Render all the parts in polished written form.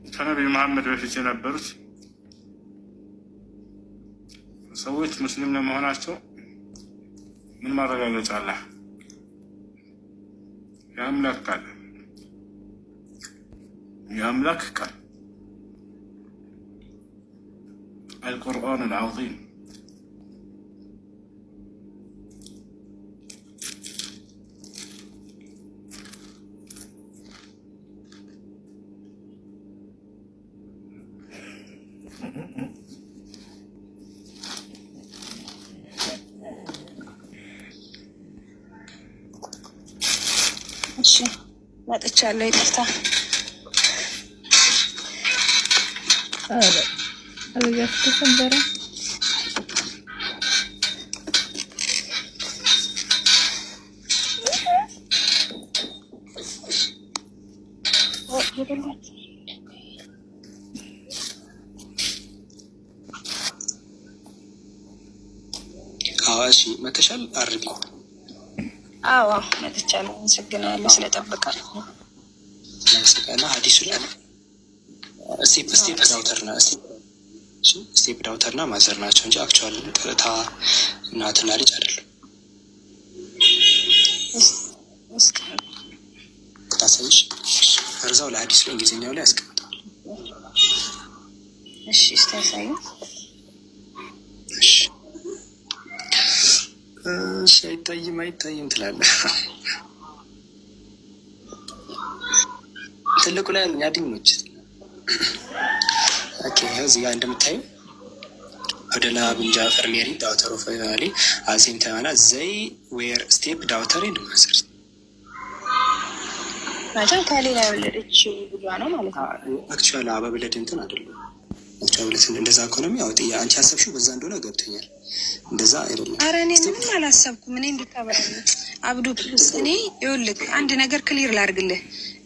ከነቢዩ መሐመድ በፊት የነበሩት ሰዎች ሙስሊም ለመሆናቸው ምን ማረጋገጫ አለ? የአምላክ ቃል القرآن العظيم እሺ መጥቻለሁ። ይቅርታ አለጋፍቶ ሰንበረ አዋሽ መተሻል አርቢ አዎ መጥቻለሁ። አመሰግናለሁ ስለጠበቃለሁ። ለምስጋና ሐዲሱ ላይ ስቴፕ ዳውተርና ማዘር ናቸው እንጂ አክቹዋሊ ቀጥታ እናትና ልጅ አይደለም። ክላሰንሽ እርዛው ለሐዲሱ ላይ እንግሊዝኛው ላይ ያስቀምጣል። እሺ እስታሳዩ እሺ አይታይም ትላለህ። ትልቁ ላይ ያድኞች ኦኬ እዚህ ጋር እንደምታዩ ወደ ላብን ጃፈር ሜሪ ዳውተር ኦፍ አሊ አዚም ተማና ዘይ ዌር ስቴፕ ዳውተር ኤንድ ማዘር ማለት ከሌላ የወለደች ልጇ ነው ማለት ነው። አክቹዋሊ አበብለድ እንትን አይደለም። አክቹዋሊ እንደዛ ኢኮኖሚ አውጥ አንቺ ያሰብሽው በዛ እንደሆነ ገብቶኛል። እንደዛ አይደለም። ኧረ እኔ ምንም አላሰብኩም። እኔ እንድታበራኝ አብዱ ፕሊስ። እኔ ይኸውልህ አንድ ነገር ክሊር ላድርግልህ።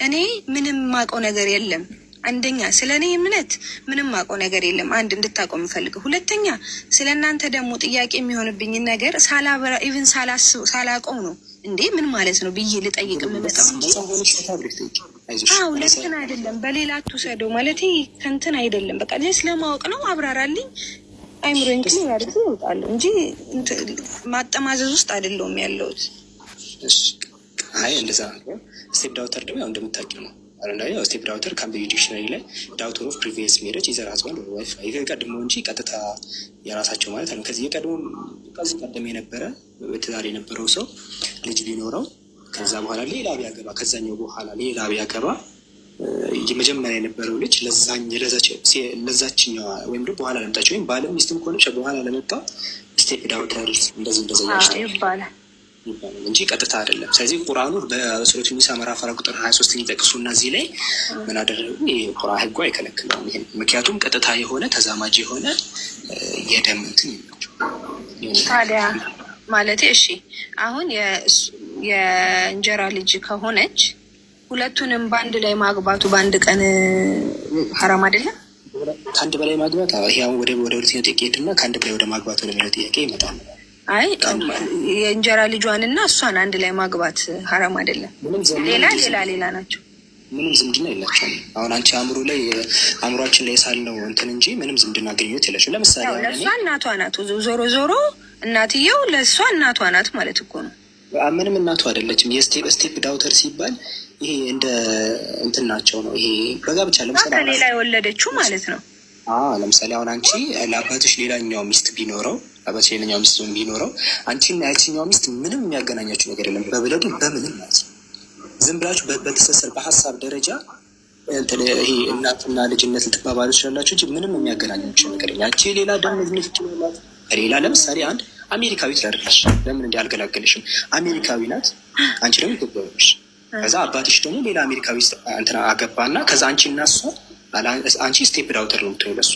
እኔ ምንም ማውቀው ነገር የለም። አንደኛ ስለ እኔ እምነት ምንም ማውቀው ነገር የለም። አንድ እንድታውቀው የምፈልገው። ሁለተኛ ስለ እናንተ ደግሞ ጥያቄ የሚሆንብኝን ነገር ሳላበራ ኢቭን ሳላውቀው ነው እንዴ ምን ማለት ነው ብዬ ልጠይቅ የምመጣው። ሁለትን አይደለም በሌላ አትውሰደው ማለት ከንትን አይደለም። በቃ ስለማወቅ ነው። አብራራልኝ። አይምሮኝ ክሊር አድርጎ ይወጣለሁ እንጂ ማጠማዘዝ ውስጥ አይደለሁም ያለሁት። አይ እንደዛ ስቴፕ ዳውተር ደግሞ ያው እንደምታውቂው ነው። አረንዳይ ስቴፕ ዳውተር ካምቢ ዲክሽነሪ ላይ ዳውተር ኦፍ ፕሪቪየስ ሜሬጅ ኢዘር ሃዝባንድ ኦር ዋይፍ የቀድሞ እንጂ ቀጥታ የራሳቸው ማለት ነው። ከዚህ ቀደም የነበረ ትዳር የነበረው ሰው ልጅ ቢኖረው ከዛ በኋላ ሌላ ቢያገባ ከዛኛው በኋላ ሌላ ቢያገባ የመጀመሪያ የነበረው ልጅ ለዛችኛዋ ወይም ደግሞ በኋላ ለመጣች ወይም ባለ ሚስትም ከሆነች በኋላ ለመጣ ስቴፕ ዳውተር እንደዚህ ይባላል እንጂ ቀጥታ አይደለም። ስለዚህ ቁርአኑ በሱረቱ ኒሳ ምዕራፍ 4 ቁጥር 23 ይጠቅሱ እና እዚህ ላይ ምን አደረጉ? የቁርአን ህጉ አይከለክለውም ይሄን። ምክንያቱም ቀጥታ የሆነ ተዛማጅ የሆነ የደም እንትን ይመጣ ታዲያ ማለት እሺ አሁን የእንጀራ ልጅ ከሆነች ሁለቱንም በአንድ ላይ ማግባቱ በአንድ ቀን ሐራም አይደለም? ከአንድ በላይ ማግባት ይሄ አሁን ወደ ሁለተኛው ጥያቄ ሄድና ከአንድ በላይ ወደ ማግባት ወደሚለው ጥያቄ ይመጣል። አይ የእንጀራ ልጇንና እሷን አንድ ላይ ማግባት ሐራም አይደለም። ሌላ ናቸው። ምንም ዝምድና የላቸውም። አሁን አንቺ አእምሯችን ላይ ሳልነው እንትን እንጂ ምንም ዝምድና ግንኙነት የላቸው። ለምሳሌ ለእሷ እናቷ ናት። ዞሮ እናትየው ለእሷ እናቷ ናት ማለት እኮ ነው። ምንም እናቷ አይደለችም። የስቴፕ ዳውተር ሲባል ይሄ እንደ እንትን ናቸው ነው። ይሄ በጋብቻ ለምሳሌ ከሌላ የወለደችው ማለት ነው። ለምሳሌ አሁን አንቺ ለአባትሽ ሌላኛው ሚስት ቢኖረው አንቺና ያቺኛው ሚስት ምንም የሚያገናኛችሁ ነገር የለም። በብለዱ በምንም ማለት ነው። ዝም ብላችሁ በተሰሰር በሀሳብ ደረጃ ይሄ እናትና ልጅነት ልትባባሉ ትችላላችሁ እንጂ ምንም የሚያገናኛችሁ ነገር የለም። ያቺ ሌላ ደም ልጅነት ይችላል። ሌላ ለምሳሌ አንድ አሜሪካዊት ላድርግልሽ። ለምን እንዲህ አልገላገልሽም? አሜሪካዊ ናት፣ አንቺ ደግሞ ኢትዮጵያዊ ነሽ። ከዛ አባትሽ ደግሞ ሌላ አሜሪካዊ እንትና አገባና ከዛ አንቺ እና እሷ አንቺ ስቴፕ ዳውተር ነው የምትሆነው ለእሱ።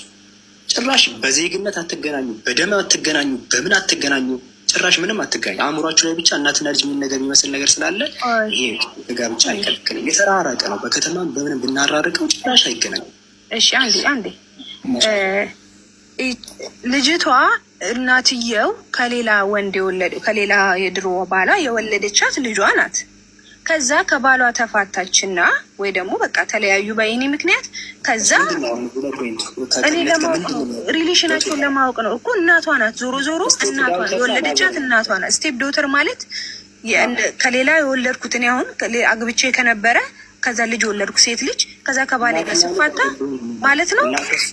ጭራሽ በዜግነት አትገናኙ፣ በደም አትገናኙ፣ በምን አትገናኙ፣ ጭራሽ ምንም አትገናኙ። አእምሯችሁ ላይ ብቻ እናትና ልጅ የሚል ነገር የሚመስል ነገር ስላለ ይሄ ጋብቻ አይከለክልም። የተራራቀ ነው። በከተማም በምንም ብናራርቀው ጭራሽ አይገናኙም። እሺ አንዴ ልጅቷ እናትየው ከሌላ ወንድ ከሌላ የድሮ ባላ የወለደቻት ልጇ ናት። ከዛ ከባሏ ተፋታችና ወይ ደግሞ በቃ ተለያዩ በይኔ ምክንያት። ከዛ እኔ ለማወቅ ነው ሪሌሽናቸውን ለማወቅ ነው እኮ። እናቷ ናት ዞሮ ዞሮ እናቷ የወለደቻት እናቷ ናት። ስቴፕ ዶተር ማለት ከሌላ የወለድኩት እኔ አሁን አግብቼ ከነበረ ከዛ ልጅ ወለድኩ ሴት ልጅ ከዛ ከባሌ ጋር ስፋታ ማለት ነው።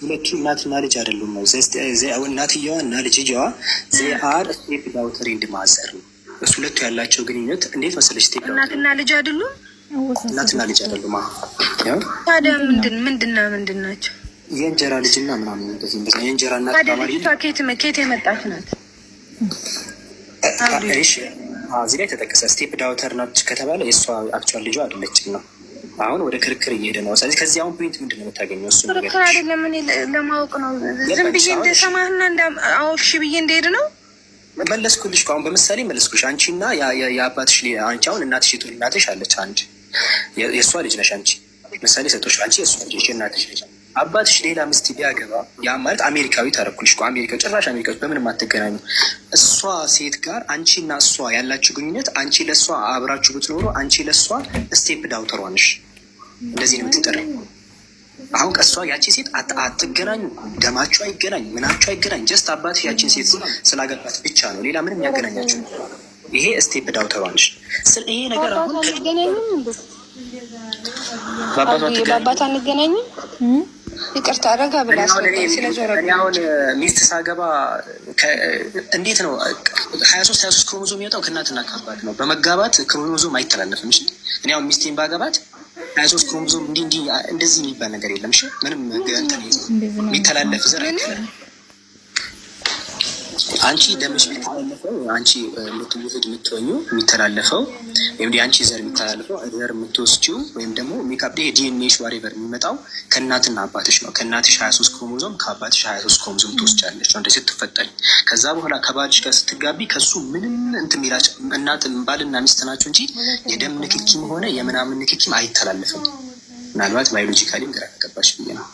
ሁለቱ እናትና ልጅ አይደሉም ነው እናትየዋ እና ልጅየዋ ዜአር ስቴፕ ዳውተር ኤንድ ማዘር ነው። እሱ ሁለቱ ያላቸው ግንኙነት እንዴት መሰለሽ? ስቴፕ እናትና ልጅ አይደሉም። እናትና ልጅ አይደሉም። ታዲያ ምንድን ናቸው? የእንጀራ ልጅና ምናምን እንደዚህ የእንጀራ እናት ተማሪ ኬት የመጣች ናት? እዚህ ላይ ተጠቀሰ። ስቴፕ ዳውተር ናች ከተባለ የእሷ አክቹዋል ልጇ አይደለችም ነው። አሁን ወደ ክርክር እየሄደ ነው። ስለዚህ ከዚህ አሁን ፖይንት ምንድን ነው የምታገኘው? እሱ ነገር ክርክር አይደለም። እኔ ለማወቅ ነው ዝም ብዬ እንደሰማህና አውሽ ብዬ እንደሄድ ነው መለስኩልሽ። አሁን በምሳሌ መለስኩልሽ። አንቺና የአባትሽ አንቺ አሁን እናትሽ እናትሽ አለች አንድ የእሷ ልጅ ነሽ አንቺ ምሳሌ ሰጦች። አንቺ የእሷ ልጅ የእናትሽ ልጅ አባትሽ ሌላ ሚስት ቢያገባ ያ ማለት አሜሪካዊ ታረኩልሽ። አሜሪካ ጭራሽ አሜሪካዎች በምንም አትገናኙ። እሷ ሴት ጋር አንቺ እና እሷ ያላችሁ ግንኙነት አንቺ ለእሷ አብራችሁ ብትኖሩ አንቺ ለእሷ ስቴፕ ዳውተሯ ነሽ። እንደዚህ ነው የምትጠራው። አሁን ከእሷ ያቺ ሴት አትገናኙ፣ ደማችሁ አይገናኝ፣ ምናችሁ አይገናኝ። ጀስት አባትሽ ያቺን ሴት ስላገባት ብቻ ነው፣ ሌላ ምንም ያገናኛችሁ። ይሄ ስቴፕ ዳውተሯ ነሽ። ይሄ ነገር አሁን በአባት አንገናኝም። ይቅርታ ረጋ ብላ ስለዞረብኝ አሁን ሚስት ሳገባ እንዴት ነው 23 ክሮሞዞም የሚወጣው? ከእናትና ከአባት ነው። በመጋባት ክሮሞዞም አይተላለፍም። እሺ እኔ አሁን ሚስቴን ባገባት 23 ክሮሞዞም እንደዚህ የሚባል ነገር የለም። እሺ ምንም የሚተላለፍ ዘር አንቺ ደምሽ የሚተላለፈው አንቺ የምትውህድ የምትወኙ የሚተላለፈው ወይም የአንቺ ዘር የሚተላለፈው ዘር የምትወስጂው ወይም ደግሞ ሜካፕ ዲኤንኤሽ ዋሬቨር የሚመጣው ከእናትና አባትሽ ነው። ከእናትሽ 23 ክሮሞዞም ከአባትሽ 23 ክሮሞዞም ትወስጃለች ነው እንደዚህ ስትፈጠኝ። ከዛ በኋላ ከባልሽ ጋር ስትጋቢ ከሱ ምንም እንትን የሚላጭ እናት ባልና ሚስት ናቸው እንጂ የደም ንክኪም ሆነ የምናምን ንክኪም አይተላለፍም። ምናልባት ባዮሎጂካሊም ግራ ተገባሽ ብዬ ነው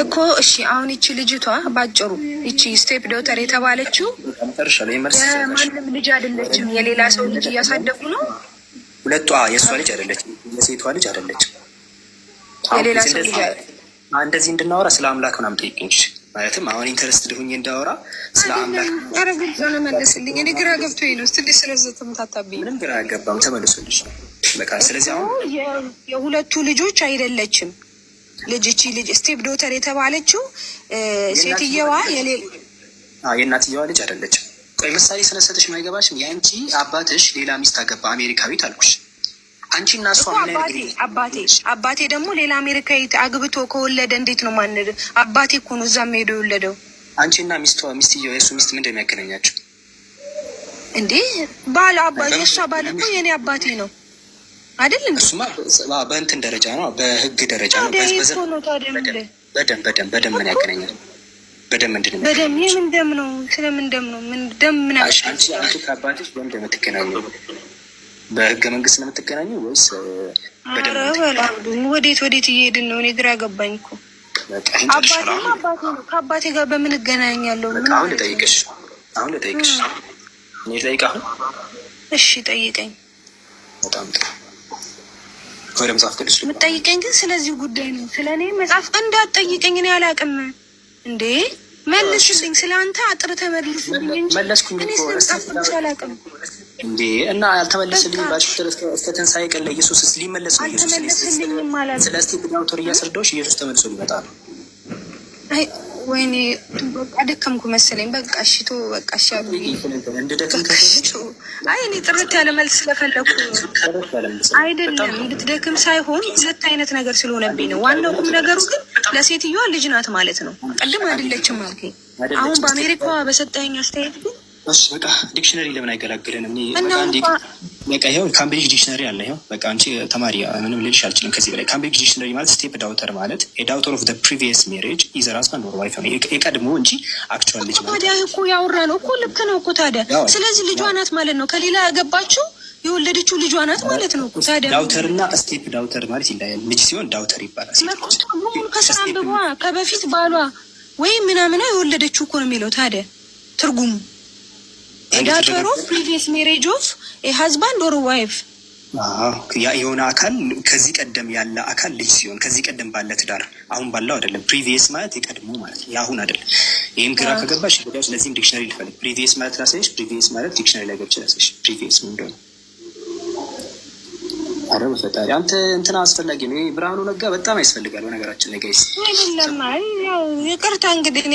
እኮ። እሺ አሁን ይቺ ልጅቷ ባጭሩ ይቺ ስቴፕ ዶተር የተባለችው ማንም ልጅ አይደለችም። የሌላ ሰው ልጅ እያሳደጉ ነው። ሁለቷ የእሷ ልጅ አይደለችም፣ የሴቷ ልጅ አይደለችም። የሌላ ሰው ልጅ እንደዚህ እንድናወራ ስለ አምላክ ምናምን ጠይቅኝ። ማለትም አሁን ኢንተረስት ድሁኝ እንዳወራ ስለ አምላክ አረግልጽ ነው መለስልኝ። እኔ ግራ ገብቶኝ ነው ስትል ስለዘተምታታብኝ። ምንም ግራ አይገባም፣ ተመልሶልሽ በቃ። ስለዚህ አሁን የሁለቱ ልጆች አይደለችም ልጅ እቺ ልጅ ስቴፕ ዶተር የተባለችው ሴትየዋ የእናትየዋ ልጅ አይደለችም። ቆይ ምሳሌ ስለሰጥሽ የማይገባሽም የአንቺ አባትሽ ሌላ ሚስት አገባ አሜሪካዊት አልኩሽ። አንቺ እና እሷ አባቴ ደግሞ ሌላ አሜሪካዊት አግብቶ ከወለደ እንዴት ነው ማንድ? አባቴ እኮ ነው እዛም ሄዶ የወለደው። አንቺ እና ሚስትየዋ የእሱ ሚስት ምንድን ነው የሚያገናኛቸው እንዴ? ባል የእሷ ባል እኮ የኔ አባቴ ነው አይደለም? እሱማ በእንትን ደረጃ ነው፣ በህግ ደረጃ ነው። በደም ምን ያገናኛል? በደም ምንድን ነው? በደም የምን ደም ነው? ስለምን ደም ነው? ምን ደም ምን አንቺ ከአባትሽ በምን የምትገናኙ? በህገ መንግስት ነው የምትገናኙ ወይስ በደም? ወዴት እየሄድን ነው? እኔ ግራ ገባኝ እኮ። አባቴ ነው። ከአባቴ ጋር በምን እገናኛለሁ? አሁን ልጠይቅሽ እኔ ልጠይቅ አሁን። እሺ ጠይቀኝ። በጣም ጥሩ። ወደ መጽሐፍ ቅዱስ የምትጠይቀኝ ግን ስለዚህ ጉዳይ ነው። ስለ እኔ መጽሐፍ እንዳትጠይቀኝ። እኔ አላውቅም እንዴ። መልስልኝ። ስለ አንተ አጥርተህ መልስልኝ እንጂ መለስኩኝ እኮ መጽሐፍ ቅዱስ አላውቅም እንዴ። እና ያልተመለስልኝ ባልሽ እስከ ትንሣኤ ቀን ለኢየሱስ ሊመለስ ነው። አልተመለስልኝም ማለት ስለ ስቴፕ ዳውተር እያስረዳሁሽ ኢየሱስ ተመልሶ ሊመጣ ነው። አይ ወይኔ በቃ ደከምኩ መሰለኝ። በቃ እሺ ተው በቃ እሺ አይ እኔ ጥርት ያለ መልስ ስለፈለኩ አይደለም፣ እንድትደክም ሳይሆን ሁለት አይነት ነገር ስለሆነብኝ ነው። ዋናው ቁም ነገሩ ግን ለሴትዮዋ ልጅ ናት ማለት ነው። ቅድም አይደለችም አልከኝ። አሁን በአሜሪካዋ በሰጠኝ አስተያየት ግን እሺ በቃ ዲክሽነሪ ለምን አይገላግለንም? በቃ ይኸው ካምብሪጅ ዲክሽነሪ አለ። ይኸው በቃ አንቺ ተማሪ ምንም ልልሽ አልችልም ከዚህ በላይ። ካምብሪጅ ዲክሽነሪ ማለት ስቴፕ ዳውተር ማለት የዳውተር ኦፍ ፕሪቪየስ ሜሬጅ ኢዘር ሃዝባንድ ኦር ዋይፍ ነው። የቀድሞ እንጂ አክቹዋል ልጅ ማለት ታዲያ እኮ ያወራ ነው እኮ ልክ ነው እኮ ታዲያ። ስለዚህ ልጇ ናት ማለት ነው። ከሌላ ያገባችው የወለደችው ልጇ ናት ማለት ነው። ታዲያ ዳውተር እና ስቴፕ ዳውተር ማለት ይለያል። ልጅ ሲሆን ዳውተር ይባላል። ከስራ አንብቧ ከበፊት ባሏ ወይም ምናምና የወለደችው እኮ ነው የሚለው። ታዲያ ትርጉሙ ዳውተር ኦፍ ፕሪቪየስ ሜሬጅ ኦፍ ሀዝባንድ ኦር ዋይፍ የሆነ አካል ከዚህ ቀደም ያለ አካል ልጅ ሲሆን ከዚህ ቀደም ባለ ትዳር አሁን ባለው አይደለም። ፕሪቪየስ ማለት የቀድሞ ማለት ነው፣ የአሁን አይደለም። ይህም ግራ ከገባሽ ጉዳዮች ስለዚህም ዲክሽነሪ ልፈልግ። ፕሪቪየስ ማለት ላሳይሽ። ፕሪቪየስ ማለት ዲክሽነሪ ላይ ገብቼ ላሳይሽ። ፕሪቪየስ ምን እንደሆነ። አረ በፈጣሪ አንተ እንትና አስፈላጊ ነው። ብርሃኑ ነጋ በጣም ያስፈልጋል በነገራችን ላይ ጋይስ። አይደለም ያው ይቅርታ እንግዲህ እኔ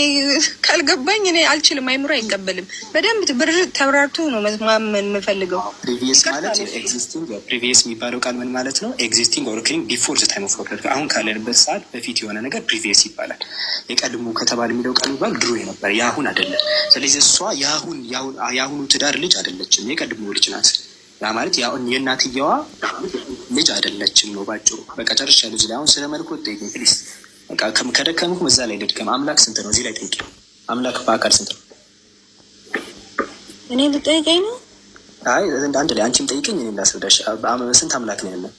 ካልገባኝ እኔ አልችልም፣ አይምሮ አይቀበልም። በደንብ ብር ተብራርቶ ነው ማመን የምፈልገው። ፕሪቪየስ ማለት ኤግዚስቲንግ፣ ፕሪቪየስ የሚባለው ቃል ምን ማለት ነው? ኤግዚስቲንግ ኦር ኦከሪንግ ቢፎር ዘ ታይም ኦፍ ኦርደር፣ አሁን ካለንበት ሰዓት በፊት የሆነ ነገር ፕሪቪየስ ይባላል። የቀድሞ ከተባለ የሚለው ቃል ይባል ድሮ የነበረ የአሁን አይደለም። ስለዚህ እሷ የአሁኑ ትዳር ልጅ አይደለችም፣ የቀድሞ ልጅ ናት። ያ ማለት የእናትየዋ ልጅ አይደለችም ነው ባጭሩ። በቃ ጨርሻለሁ። እዚህ ላይ አሁን ስለ መለኮት ጠይቂኝ ፕሊስ። በቃ ከደከምኩም እዛ ላይ ልድከም። አምላክ ስንት ነው? እዚህ ላይ ጠይቂ። አምላክ በአካል ስንት ነው? እኔ ልጠይቀኝ ነው? አይ አንድ ላይ አንቺም ጠይቀኝ፣ እኔ ላስረዳሽ። ስንት አምላክ ነው ያለው?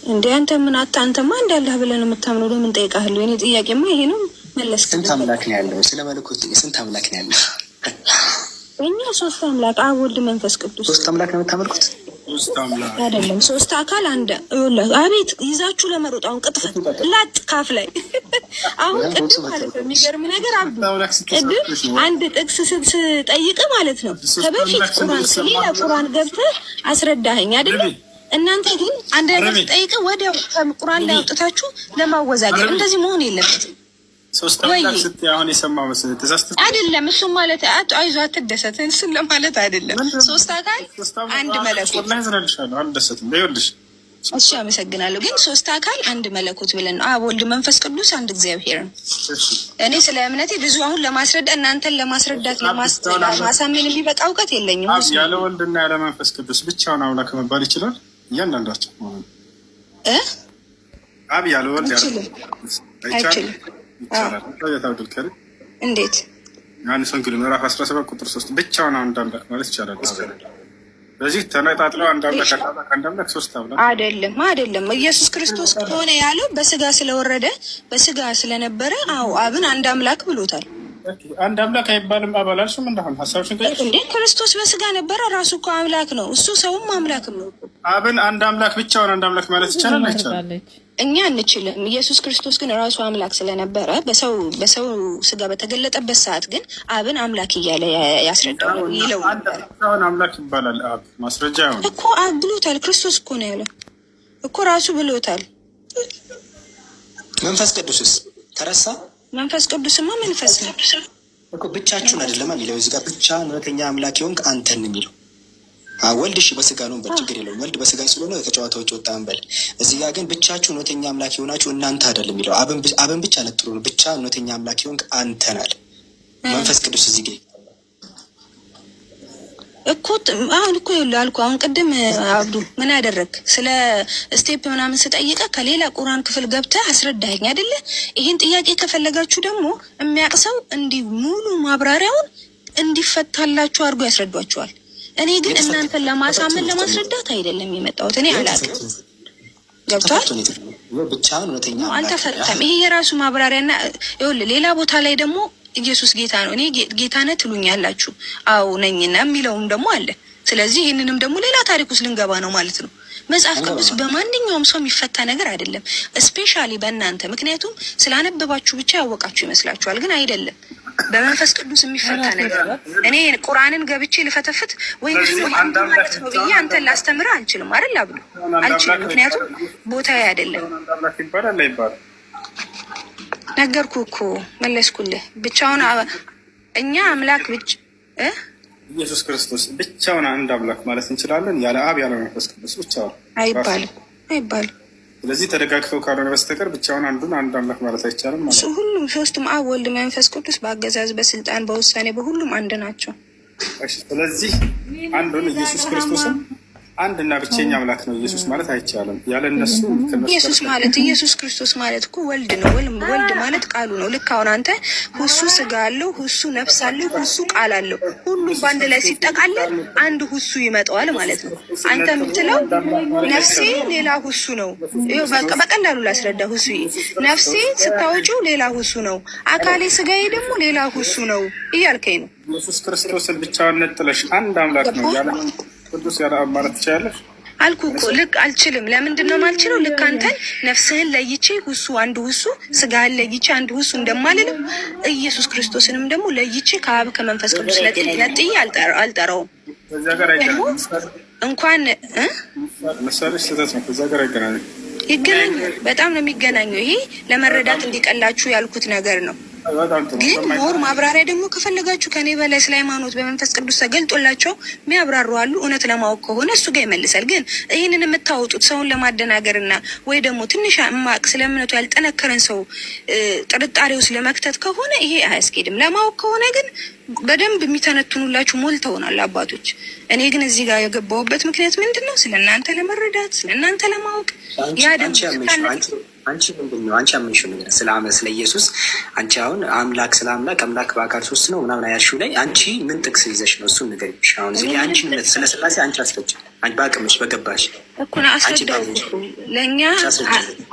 እንደ አንተ ምን አንተማ እንዳለህ ብለህ ነው የምታምነው። ለምን ጠይቃለሁ? እኔ ጥያቄማ ይሄ ነው መለስ። ስንት አምላክ ነው ያለው? ስለ መለኮት ስንት አምላክ ነው ያለው? እኛ 3 አምላክ አብ፣ ወልድ፣ መንፈስ ቅዱስ። 3 አምላክ ነው የምታመልኩት? 3 አምላክ አይደለም፣ 3 አካል አንድ። አቤት ይዛችሁ ለመሮጥ አሁን ቅጥፈት ላጥ ካፍ ላይ አሁን ቅድም ማለት ነው። የሚገርም ነገር ቅድም አንድ ጥቅስ ስትጠይቅ ማለት ነው ከበፊት ቁርአን ከሌላ ቁርአን ገብተህ አስረዳኸኝ አይደለ? እናንተ ግን አንድ ነገር ስትጠይቅ ወዲያው ከቁርአን ላይ አውጥታችሁ ለማወዛገር እንደዚህ መሆን የለበትም። 3 አምላክ ስትይ አሁን የሰማው መስሎኝ ተሳስተሽ አይደለም። እሱ ማለት አይዞህ አትደሰት፣ እሱን ለማለት አይደለም። 3 አካል አንድ መለኮት። ወላሂ ዝናልሻለሁ፣ አልደሰትም። ይኸውልሽ እሺ፣ አመሰግናለሁ። ግን 3 አካል አንድ መለኮት ብለን ነው። አብ፣ ወልድ፣ መንፈስ ቅዱስ አንድ እግዚአብሔር ነው። እኔ ስለ እምነቴ ብዙ አሁን ለማስረዳት እናንተን ለማስረዳት ለማሳመን የሚበቃ እውቀት የለኝም። ያለ ወልድና ያለ መንፈስ ቅዱስ ብቻውን አምላክ መባል ይችላል? እያንዳንዳቸው አብ ያለ ወልድ አይችልም። እንዴት? ዮሐንስ ወንጌል ምዕራፍ 17 ቁጥር 3 ብቻውን አንድ አምላክ ማለት ይቻላል። በዚህ ተነጣጥለው አንድ አምላክ 3 አምላክ አይደለም። ኢየሱስ ክርስቶስ ከሆነ ያለው በስጋ ስለወረደ በስጋ ስለነበረ አብን አንድ አምላክ ብሎታል። አንድ አምላክ አይባልም አባላልሽም እንደሆነ ሀሳብሽን ከይ እንዴ ክርስቶስ በስጋ ነበረ። ራሱ እኮ አምላክ ነው። እሱ ሰውም አምላክም ነው። አብን አንድ አምላክ ብቻውን አንድ አምላክ ማለት ይቻላል አይቻልም? እኛ አንችልም። ኢየሱስ ክርስቶስ ግን ራሱ አምላክ ስለነበረ በሰው ስጋ በተገለጠበት ሰዓት ግን አብን አምላክ እያለ ያስረዳው ይለው አሁን አምላክ ይባላል። አብ ማስረጃ ነው እኮ አብ ብሎታል። ክርስቶስ እኮ ነው ያለው እኮ ራሱ ብሎታል። መንፈስ ቅዱስስ ተረሳ? መንፈስ ቅዱስማ መንፈስ ነው እኮ ብቻችሁን አይደለም የሚለው እዚህ ጋር ብቻ እውነተኛ አምላክ የሆንክ አንተን የሚለው ወልድ እሺ በስጋ ነው በል ችግር የለውም። ወልድ በስጋ ስለሆነ ከጨዋታ ውጭ ወጣ እንበል። እዚህ ጋር ግን ብቻችሁ እውነተኛ አምላክ የሆናችሁ እናንተ አይደለም የሚለው አብን ብቻ ነጥሎ ነው። ብቻ እውነተኛ አምላክ የሆንክ አንተን አለ። መንፈስ ቅዱስ እዚህ ጋር እኮ አሁን እኮ ይላልኩ አሁን ቅድም አብዱ ምን ያደረግ ስለ ስቴፕ ምናምን ስጠይቀ ከሌላ ቁርአን ክፍል ገብተህ አስረዳኸኝ አይደለ? ይሄን ጥያቄ ከፈለጋችሁ ደግሞ የሚያቅሰው እንዲህ ሙሉ ማብራሪያውን እንዲፈታላችሁ አድርጎ ያስረዷችኋል። እኔ ግን እናንተን ለማሳመን ለማስረዳት አይደለም የመጣሁት። እኔ አላውቅም። ገብቷል? ብቻውን እውነተኛ አልተፈታም። ይሄ የራሱ ማብራሪያና ይኸውልህ ሌላ ቦታ ላይ ደግሞ ኢየሱስ ጌታ ነው፣ እኔ ጌታ ነህ ትሉኛላችሁ፣ አዎ ነኝና የሚለውም ደግሞ አለ። ስለዚህ ይህንንም ደግሞ ሌላ ታሪክ ውስጥ ልንገባ ነው ማለት ነው። መጽሐፍ ቅዱስ በማንኛውም ሰው የሚፈታ ነገር አይደለም፣ እስፔሻሊ በእናንተ። ምክንያቱም ስላነበባችሁ ብቻ ያወቃችሁ ይመስላችኋል፣ ግን አይደለም። በመንፈስ ቅዱስ የሚፈታ ነገር እኔ ቁርአንን ገብቼ ልፈተፍት ወይ አንድ ማለት ነው ብዬ አንተን ላስተምርህ አልችልም አይደል? አብዱ አልችልም፣ ምክንያቱም ቦታዬ አይደለም። ነገርኩ እኮ መለስኩልህ። ብቻውን እኛ አምላክ ብቻ ኢየሱስ ክርስቶስ ብቻውን አንድ አምላክ ማለት እንችላለን? ያለ አብ ያለ መንፈስ ቅዱስ ብቻውን አይባልም። ስለዚህ ተደጋግፈው ካልሆነ በስተቀር ብቻውን አንዱን አንድ አምላክ ማለት አይቻልም ማለት ነው። ሁሉም ሶስቱም አብ፣ ወልድ፣ መንፈስ ቅዱስ በአገዛዝ፣ በስልጣን፣ በውሳኔ፣ በሁሉም አንድ ናቸው። ስለዚህ አንዱን ኢየሱስ ክርስቶስን አንድና ብቸኛ አምላክ ነው ኢየሱስ ማለት አይቻልም። ያለ እነሱ ኢየሱስ ማለት ኢየሱስ ክርስቶስ ማለት እኮ ወልድ ነው። ወልድ ማለት ቃሉ ነው። ልክ አሁን አንተ ሁሱ ስጋ አለው፣ ሁሱ ነፍስ አለው፣ ሁሱ ቃል አለው። ሁሉም በአንድ ላይ ሲጠቃለል አንድ ሁሱ ይመጣዋል ማለት ነው። አንተ የምትለው ነፍሴ ሌላ ሁሱ ነው። በቀላሉ ላስረዳ። ሁሱ ነፍሴ ስታወጪው ሌላ ሁሱ ነው፣ አካሌ ስጋዬ ደግሞ ሌላ ሁሱ ነው እያልከኝ ነው። ኢየሱስ ክርስቶስን ብቻውን ነጥለሽ አንድ አምላክ ነው ያለ ቅዱስ ያለ ማለት ትችላለሽ አልኩ እኮ። ልክ አልችልም። ለምንድን ነው የማልችለው? ልክ አንተን ነፍስህን ለይቼ ሁሱ አንድ ሁሱ፣ ስጋህን ለይቼ አንድ ሁሱ እንደማልልም ኢየሱስ ክርስቶስንም ደግሞ ለይቼ ከአብ ከመንፈስ ቅዱስ ነጥዬ አልጠራውም። እንኳን መሳሪያ ስህተት ነው። ከዛ ጋር አይገናኝም። ይገናኛል። በጣም ነው የሚገናኘው። ይሄ ለመረዳት እንዲቀላችሁ ያልኩት ነገር ነው። ግን ሞር ማብራሪያ ደግሞ ከፈለጋችሁ ከኔ በላይ ስለ ሃይማኖት በመንፈስ ቅዱስ ተገልጦላቸው የሚያብራሩ አሉ። እውነት ለማወቅ ከሆነ እሱ ጋር ይመልሳል። ግን ይህንን የምታወጡት ሰውን ለማደናገርና ወይ ደግሞ ትንሽ ማቅ ስለ እምነቱ ያልጠነከረን ሰው ጥርጣሬ ውስጥ ለመክተት ከሆነ ይሄ አያስኬድም። ለማወቅ ከሆነ ግን በደንብ የሚተነትኑላችሁ ሞልተውናል አባቶች። እኔ ግን እዚህ ጋር የገባሁበት ምክንያት ምንድን ነው? ስለ እናንተ ለመረዳት ስለ እናንተ ለማወቅ ያ ደግሞ አንቺ ምንድን ነው አንቺ ያመንሽው ነገር ስለ ኢየሱስ አንቺ አሁን አምላክ በአካል ሶስት ነው ምናምን ያልሽው ላይ አንቺ ምን ጥቅስ ይዘሽ ነው? እሱን ነገር ይብሽ። አሁን እዚህ አንቺ ምን ስለ ስላሴ አንቺ አስፈጭ አንቺ ባቅምሽ በገባሽ እኮ ነው አስፈጭ። ለኛ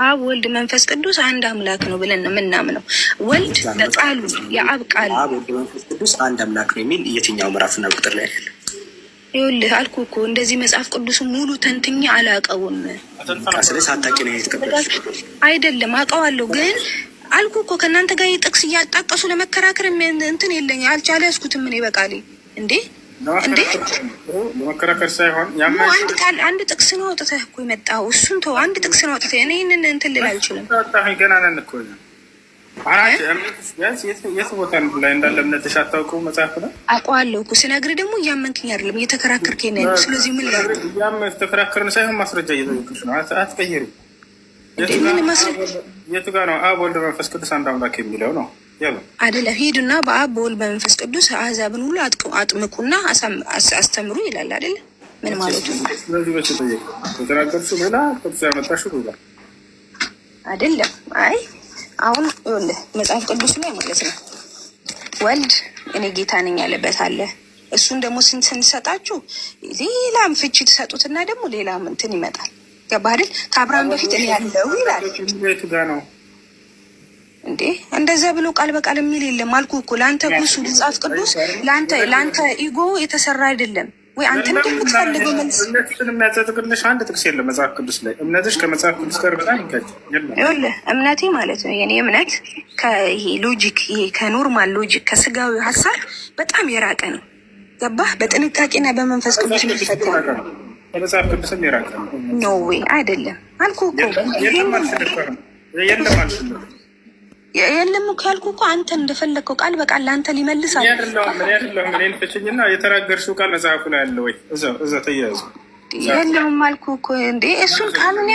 አብ ወልድ መንፈስ ቅዱስ አንድ አምላክ ነው ብለን ነው የምናምነው። ወልድ በቃሉ የአብ ቃል አብ ወልድ መንፈስ ቅዱስ አንድ አምላክ ነው የሚል የትኛው ምዕራፍና ቁጥር ላይ ያለው? ይኸውልህ አልኩህ እኮ እንደዚህ መጽሐፍ ቅዱስ ሙሉ ተንትኜ አላውቀውም። ስለዚህ አታውቂ ነው የተቀበልሽ አይደለም፣ አውቀዋለሁ። ግን አልኩህ እኮ ከእናንተ ጋር ጥቅስ እያጣቀሱ ለመከራከር እንትን የለኝ አልቻልኩትም። እኔ በቃሌ እንዴ ለመከራከር ሳይሆን አንድ ጥቅስ ነው አውጥተህ እኮ የመጣው። እሱን ተው፣ አንድ ጥቅስ ነው አውጥተህ እኔ ይህንን እንትን ልል አልችልም። ገና ነን እኮ የት ቦታ ላይ እንዳለ እምነትሽ አታውቀውም? መጽሐፍ ነው አውቀዋለሁ እኮ ስነግርህ ደግሞ እያመንክኝ አይደለም እየተከራከርከኝ ነው። ስለዚህ ምን ላይ ተከራከርን ሳይሆን ማስረጃ እየጠየቅሽ ነው። አትቀይሪ። የቱ ጋር ነው አብ ወልድ መንፈስ ቅዱስ አንድ አምላክ የሚለው ነው ያለው? አይደለም። ሂዱና በአብ በወልድ በመንፈስ ቅዱስ አሕዛብን ሁሉ አጥምቁና አስተምሩ ይላል አይደለ? ምን ማለቱ ነው? ስለዚህ በች ጠየቅ የተናገርሽው ሌላ ቅዱስ ያመጣሽው ሌላ አይደለም። አይ አሁን ይኸውልህ መጽሐፍ ቅዱስ ላይ ማለት ነው ወልድ እኔ ጌታ ነኝ ያለበት አለ። እሱን ደግሞ ስንሰጣችሁ ሌላም ፍቺ ትሰጡትና ደግሞ ሌላም እንትን ይመጣል። ገባህ አይደል? ከአብርሃም በፊት እኔ ያለው ይላል እንዴ። እንደዛ ብሎ ቃል በቃል የሚል የለም አልኩህ እኮ። ለአንተ እሱ መጽሐፍ ቅዱስ ለአንተ ኢጎ የተሰራ አይደለም ወይ? አንተ እንደምትፈልገው መልስ እምነትሽን የሚያጸድቅልሽ አንድ ጥቅስ የለም መጽሐፍ ቅዱስ ላይ። እምነትሽ ከመጽሐፍ ቅዱስ ጋር በጣም ይጋጭ። ይኸውልህ እምነቴ ማለት ነው የኔ እምነት ከይሄ ሎጂክ ይሄ ከኖርማል ሎጂክ ከስጋዊ ሀሳብ በጣም የራቀ ነው። ገባህ? በጥንቃቄና በመንፈስ ቅዱስ የሚፈታ ከመጽሐፍ ቅዱስም የራቀ ነው። ኖ ዌይ አይደለም አልኩህ እኮ። የለም እኮ ያልኩህ እኮ አንተ እንደፈለግከው ቃል በቃል ለአንተ ሊመልሳል። እኔን ፍችኝና የተናገርሽው ቃል መጽሐፉ ላይ አለ ወይ? እዛ ተያያዙ። የለም አልኩህ እኮ እንዴ። እሱን ቃሉን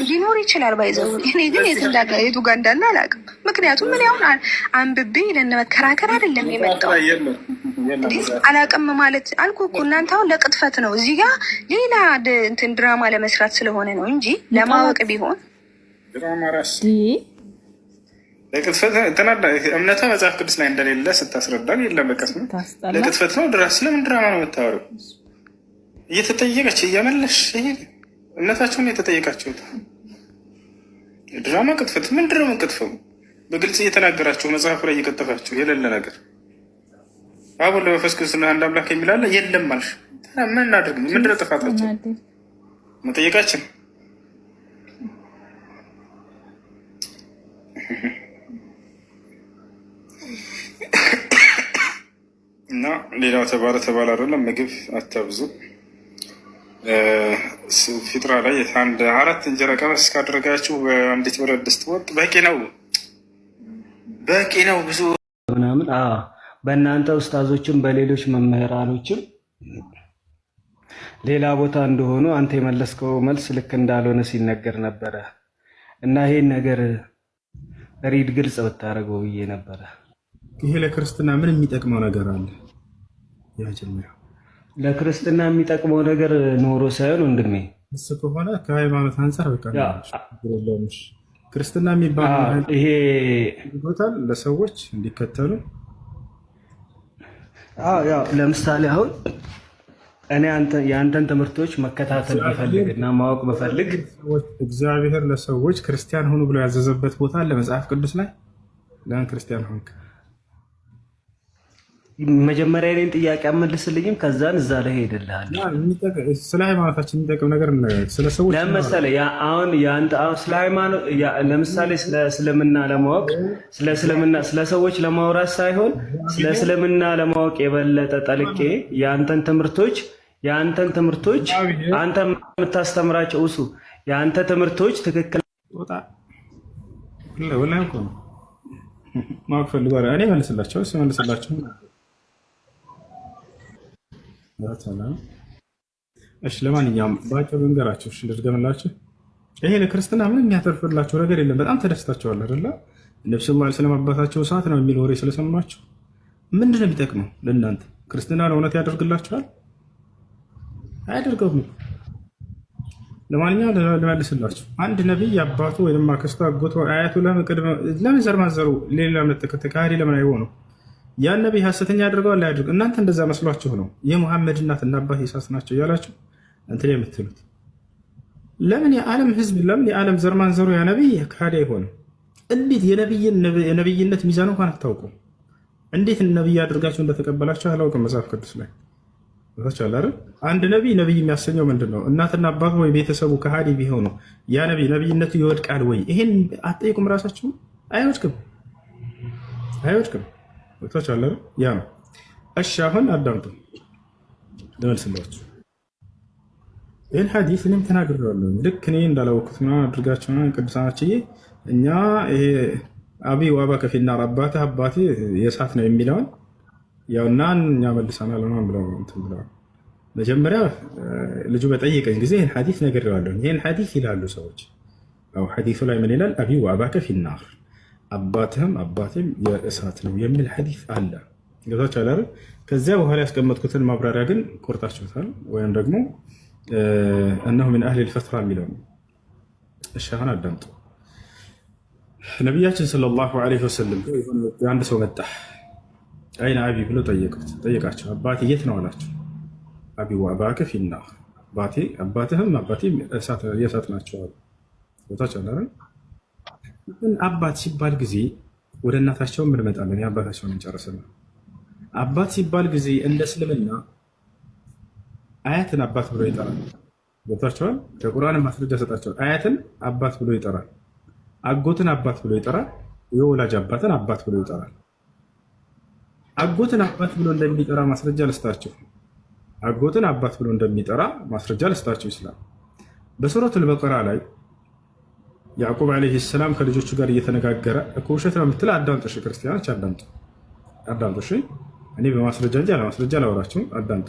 ሊኖር ይችላል ባይዘው። እኔ ግን የቱ ጋር እንዳለ አላውቅም። ምክንያቱም ምን ያሁን አንብቤ ለመከራከር አይደለም የመጣው። አላውቅም ማለት አልኩህ እኮ። እናንተ አሁን ለቅጥፈት ነው እዚህ ጋር ሌላ እንትን ድራማ ለመስራት ስለሆነ ነው እንጂ ለማወቅ ቢሆን ድራማ ራስ እምነቷ መጽሐፍ ቅዱስ ላይ እንደሌለ ስታስረዳን የለም በቀስ ነው ለቅጥፈት ነው። ስለምን ድራማ ነው የምታወሪው? እየተጠየቀች እየመለሽ ይሄ እምነታቸውን የተጠየቃችሁት ድራማ ቅጥፈት ምንድን ነው? ቅጥፈው በግልጽ እየተናገራችሁ መጽሐፉ ላይ እየቀጠፋችሁ የሌለ ነገር አብ ወልድ መንፈስ ቅዱስ አንድ አምላክ የሚላለ የለም አልሽ። ምን እናድርግ? ምንድን ነው ጥፋታችን? መጠየቃችን እና ሌላው ተባለ አይደለም። ምግብ አታብዙ። ፊጥራ ላይ አንድ 4 እንጀራ ቀመስ ካደረጋችሁ በአንዲት ብረት ድስት ወጥ በቂ ነው። ብዙ ምናምን በእናንተ ኡስታዞችም በሌሎች መምህራኖችም ሌላ ቦታ እንደሆኑ አንተ የመለስከው መልስ ልክ እንዳልሆነ ሲነገር ነበረ እና ይሄን ነገር ሪድ ግልጽ ብታደርገው ብዬ ነበረ። ይሄ ለክርስትና ምን የሚጠቅመው ነገር አለ? የመጀመሪያው ለክርስትና የሚጠቅመው ነገር ኖሮ ሳይሆን ወንድሜ እሱ ከሆነ ከሃይማኖት አንጻር በቃ ክርስትና የሚባል ይሄ ቦታል ለሰዎች እንዲከተሉ። ለምሳሌ አሁን እኔ የአንተን ትምህርቶች መከታተል ብፈልግ እና ማወቅ ብፈልግ እግዚአብሔር ለሰዎች ክርስቲያን ሆኑ ብሎ ያዘዘበት ቦታ አለ መጽሐፍ ቅዱስ ላይ። ለምን ክርስቲያን ሆንክ? መጀመሪያ እኔን ጥያቄ አመልስልኝም፣ ከዛን እዛ ላይ ሄድልሃል። ስለ ሃይማኖታችን የሚጠቅም ነገር ስለ ሰዎች ለምሳሌ አሁን ስለ ሃይማኖት ለምሳሌ ስለ እስልምና ለማወቅ ስለ ሰዎች ለማውራት ሳይሆን ስለ እስልምና ለማወቅ የበለጠ ጠልቄ የአንተን ትምህርቶች አንተ የምታስተምራቸው የአንተ ትምህርቶች ትክክል ማወቅ ፈልጓል። እኔ መልስላቸው እሺ ለማንኛውም በአጭሩ እንገራቸው። እሺ ልድገምላችሁ። ይሄ ለክርስትና ምንም የሚያተርፍላቸው ነገር የለም። በጣም ተደስታቸዋል አይደለ? ነብዩ ሰለላሁ ዐለይሂ ወሰለም አባታቸው እሳት ነው የሚል ወሬ ስለሰማችሁ ምንድን ነው የሚጠቅመው ለእናንተ? ክርስትና ለእውነት ያደርግላችኋል? አያደርገውም። ለማንኛውም ልመልስላችሁ። አንድ ነቢይ አባቱ ወይም አክስቱ፣ አጎቱ፣ አያቱ ለምን ዘር ማንዘሩ ሌላ እምነት ተከታይ ለምን አይሆኑ? ያን ነቢይ ሐሰተኛ ያደርገዋል አያደርግ? እናንተ እንደዛ መስሏችሁ ነው የሙሐመድ እናትና አባት ኢሳስ ናቸው እያላችሁ እንትን የምትሉት። ለምን የዓለም ህዝብ ለምን የዓለም ዘር ማንዘሩ ያ ነቢይ ከሃዲ አይሆንም? እንዴት የነቢይነት ሚዛን እንኳን አታውቁም? እንዴት ነቢይ አድርጋችሁ እንደተቀበላችሁ አላውቅም። መጽሐፍ ቅዱስ ላይ አይደል? አንድ ነቢይ የሚያሰኘው ምንድን ነው? እናትና አባቱ ወይ ቤተሰቡ ከሃዲ ቢሆኑ ያ ነቢይነቱ ይወድቃል ወይ? ይሄን አትጠይቁም ራሳችሁ? አይወድቅም። አይደል? ያ ነው። እሺ አሁን አዳምጡ ልመልስላችሁ። ይህን ሐዲስ እኔም ተናግሬዋለሁ። ልክ እኔ እንዳላወቅኩት ምናምን አድርጋችሁ ቅዱሳናችዬ እኛ ይሄ አቢ ወአባከ ፊናር አባቴ የእሳት ነው የሚለውን ያውና እኛ መልሰናል ምናምን ብለው እንትን ብለዋል። መጀመሪያ ልጁ በጠየቀኝ ጊዜ ይህን ሐዲስ ነግሬዋለሁ። ይህን ሐዲስ ይላሉ ሰዎች። ሐዲሱ ላይ ምን ይላል? አቢ ወአባከ ፊናር አባትህም አባቴም የእሳት ነው የሚል ሐዲስ አለ። ገብታችሁ አይደል? ከዚያ በኋላ ያስቀመጥኩትን ማብራሪያ ግን ቆርጣችሁታል፣ ወይም ደግሞ እነሆ ምን አህሊል ፈትራ የሚለው ነው። እሺ አሁን አዳምጡ። ነቢያችን ሰለላሁ ዐለይሂ ወሰለም አንድ ሰው መጣ። አይነ አቢ ብሎ ጠየቃቸው። አባቴ የት ነው አላቸው። አቢ ወአባከ ፊናር አባትህም አባቴም የእሳት ናቸው አሉ። ገብታችሁ አይደል? ግን አባት ሲባል ጊዜ ወደ እናታቸው እንመጣለን። የአባታቸውን እንጨርስና አባት ሲባል ጊዜ እንደ እስልምና አያትን አባት ብሎ ይጠራል። ገብታችኋል? ከቁርአን ማስረጃ ሰጣቸው። አያትን አባት ብሎ ይጠራል። አጎትን አባት ብሎ ይጠራል። የወላጅ አባትን አባት ብሎ ይጠራል። አጎትን አባት ብሎ እንደሚጠራ ማስረጃ ልስጣችሁ። አጎትን አባት ብሎ እንደሚጠራ ማስረጃ ልስጣችሁ። ይችላል በሱረቱል በቀራ ላይ ያዕቁብ ዓለይሂ ሰላም ከልጆቹ ጋር እየተነጋገረ እኮ ውሸት ነው የምትል አዳምጡ። እሺ ክርስቲያኖች አዳምጡ። እሺ እኔ በማስረጃ እንጂ አለማስረጃ ላወራችሁ። አዳምጡ።